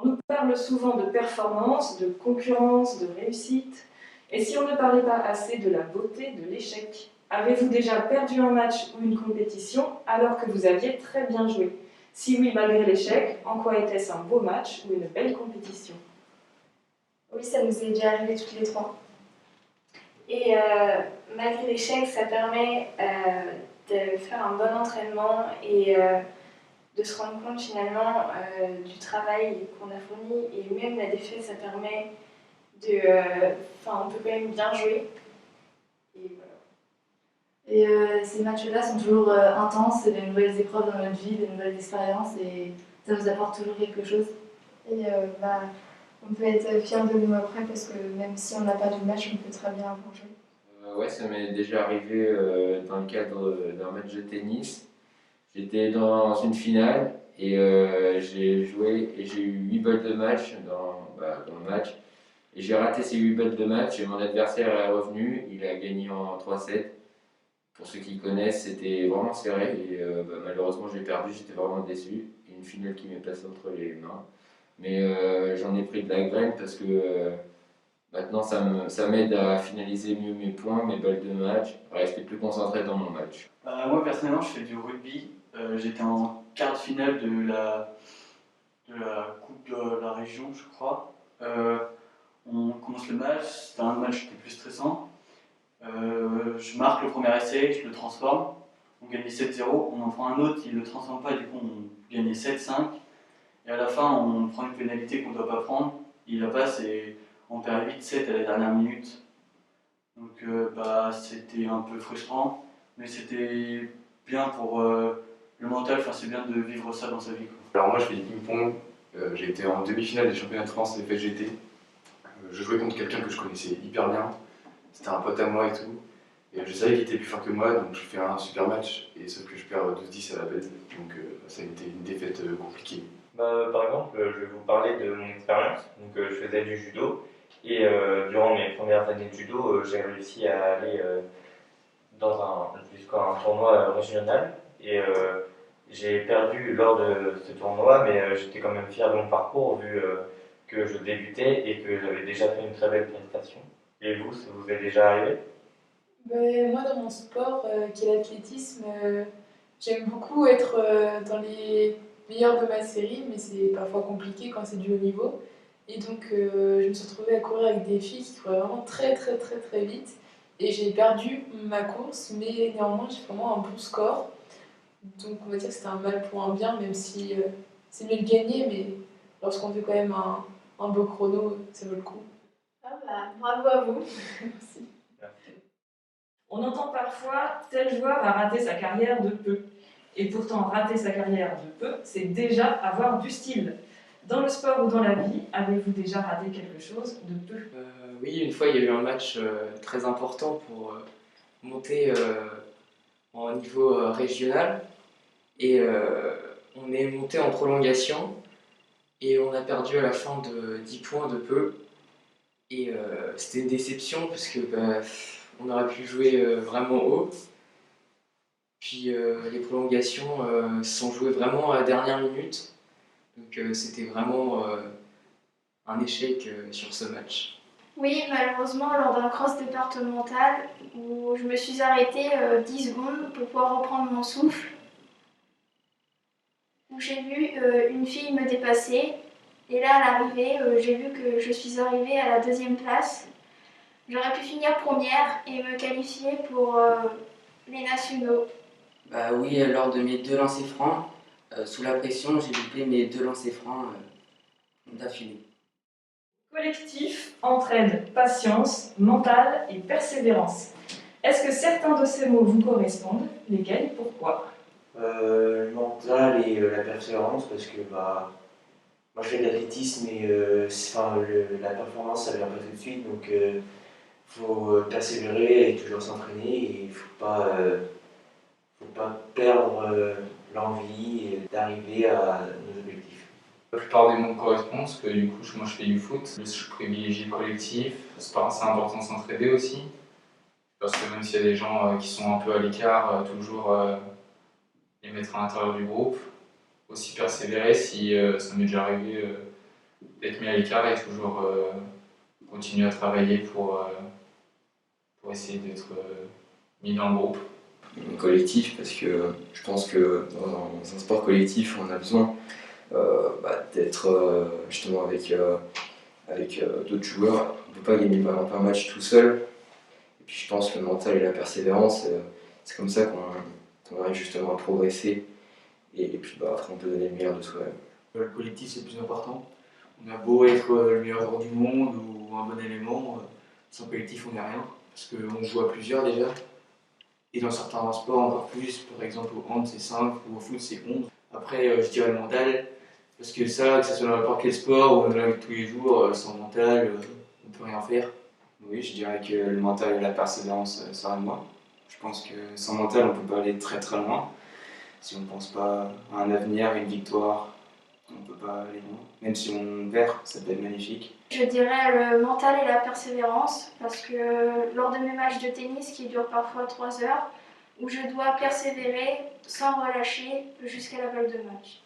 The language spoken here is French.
On nous parle souvent de performance, de concurrence, de réussite. Et si on ne parlait pas assez de la beauté de l'échec? Avez-vous déjà perdu un match ou une compétition alors que vous aviez très bien joué? Si oui, malgré l'échec, en quoi était-ce un beau match ou une belle compétition? Oui, ça nous est déjà arrivé toutes les trois. Et malgré l'échec, ça permet de faire un bon entraînement et de se rendre compte finalement du travail qu'on a fourni. Et même la défaite, ça permet de... on peut quand même bien jouer. Et voilà. Et ces matchs-là sont toujours intenses, c'est des nouvelles épreuves dans notre vie, des nouvelles expériences et ça nous apporte toujours quelque chose. Et on peut être fier de nous après parce que même si on n'a pas de match, on peut très bien avoir joué. Ouais, ça m'est déjà arrivé dans le cadre d'un match de tennis. J'étais dans une finale et j'ai joué et j'ai eu 8 balles de match dans le match. Et j'ai raté ces 8 balles de match et mon adversaire est revenu, il a gagné en 3-7. Pour ceux qui connaissent, c'était vraiment serré et malheureusement j'ai perdu, j'étais vraiment déçu. Une finale qui m'est passée entre les mains. Mais j'en ai pris de la graine parce que maintenant ça m'aide à finaliser mieux mes points, mes balles de match, à rester plus concentré dans mon match. Moi personnellement je fais du rugby, j'étais en quart de finale de la Coupe de la région je crois. On commence le match, c'était un match qui était plus stressant. Je marque le premier essai, je le transforme, on gagnait 7-0, on en prend un autre, il ne le transforme pas, du coup on gagnait 7-5. Et à la fin on prend une pénalité qu'on ne doit pas prendre, il la passe et on perd 8-7 à la dernière minute. Donc c'était un peu frustrant, mais c'était bien pour le mental, c'est bien de vivre ça dans sa vie, quoi. Alors moi je fais du ping-pong, j'ai été en demi-finale des championnats de France des FSGT. Je jouais contre quelqu'un que je connaissais hyper bien, c'était un pote à moi et tout. Et je savais qu'il était plus fort que moi, donc je fais un super match, et sauf que je perds 12-10 à la bête, donc ça a été une défaite compliquée. Par exemple, je vais vous parler de mon expérience. Donc, je faisais du judo et durant mes premières années de judo, j'ai réussi à aller jusqu'à un tournoi régional et j'ai perdu lors de ce tournoi, mais j'étais quand même fier de mon parcours vu que je débutais et que j'avais déjà fait une très belle prestation. Et vous, ça vous est déjà arrivé? Moi, dans mon sport, qui est l'athlétisme, j'aime beaucoup être dans les meilleurs de ma série, mais c'est parfois compliqué quand c'est du haut niveau. Et donc, je me suis retrouvée à courir avec des filles qui couraient vraiment très très très très vite. Et j'ai perdu ma course, mais néanmoins, j'ai vraiment un bon score. Donc, on va dire que c'était un mal pour un bien, même si c'est mieux de gagner, mais lorsqu'on fait quand même un beau chrono, ça vaut le coup. Bravo à vous. Merci. On entend parfois « tel joueur a raté sa carrière de peu ». Et pourtant, rater sa carrière de peu, c'est déjà avoir du style. Dans le sport ou dans la vie, avez-vous déjà raté quelque chose de peu? Oui, une fois, il y a eu un match très important pour monter en niveau régional. Et on est monté en prolongation et on a perdu à la fin de 10 points de peu. Et c'était une déception parce que on aurait pu jouer vraiment haut. Puis les prolongations sont jouées vraiment à la dernière minute. Donc c'était vraiment un échec sur ce match. Oui, malheureusement, lors d'un cross départemental où je me suis arrêtée 10 secondes pour pouvoir reprendre mon souffle, où j'ai vu une fille me dépasser. Et là, à l'arrivée, j'ai vu que je suis arrivée à la 2e place. J'aurais pu finir première et me qualifier pour les nationaux. Oui, lors de mes 2 lancers francs, sous la pression, j'ai loupé mes 2 lancers francs d'affilée. Collectif, entraide, patience, mental et persévérance. Est-ce que certains de ces mots vous correspondent? Lesquels et pourquoi? Le mental et la persévérance, parce que moi je fais de l'athlétisme et la performance ça vient pas tout de suite, donc faut persévérer et toujours s'entraîner et il faut pas perdre l'envie d'arriver à nos objectifs. La plupart des mots correspondent parce que du coup moi je fais du foot, je privilégie le collectif, c'est important de s'entraider aussi. Parce que même s'il y a des gens qui sont un peu à l'écart, toujours les mettre à l'intérieur du groupe. Aussi persévérer si ça m'est déjà arrivé d'être mis à l'écart et toujours continuer à travailler pour essayer d'être mis dans le groupe. Collectif, parce que je pense que dans un sport collectif, on a besoin d'être justement avec d'autres joueurs. On ne peut pas gagner par exemple un match tout seul. Et puis je pense que le mental et la persévérance, c'est comme ça qu'on arrive justement à progresser. Et puis après, on peut donner le meilleur de soi-même. Le collectif, c'est le plus important. On a beau être le meilleur joueur du monde ou un bon élément, sans collectif, on n'est rien. Parce qu'on joue à plusieurs déjà. Et dans certains sports encore plus, par exemple au hand c'est 5 ou au foot c'est 11. Après, je dirais le mental. Parce que ça, que ce soit dans n'importe quel sport ou dans la vie de tous les jours, sans mental, on ne peut rien faire. Oui, je dirais que le mental et la persévérance, ça va de moi. Je pense que sans mental, on ne peut pas aller très très loin. Si on ne pense pas à un avenir, à une victoire, on ne peut pas aller loin. Même si on perd, ça peut être magnifique. Je dirais le mental et la persévérance, parce que lors de mes matchs de tennis qui durent parfois 3 heures, où je dois persévérer sans relâcher jusqu'à la balle de match.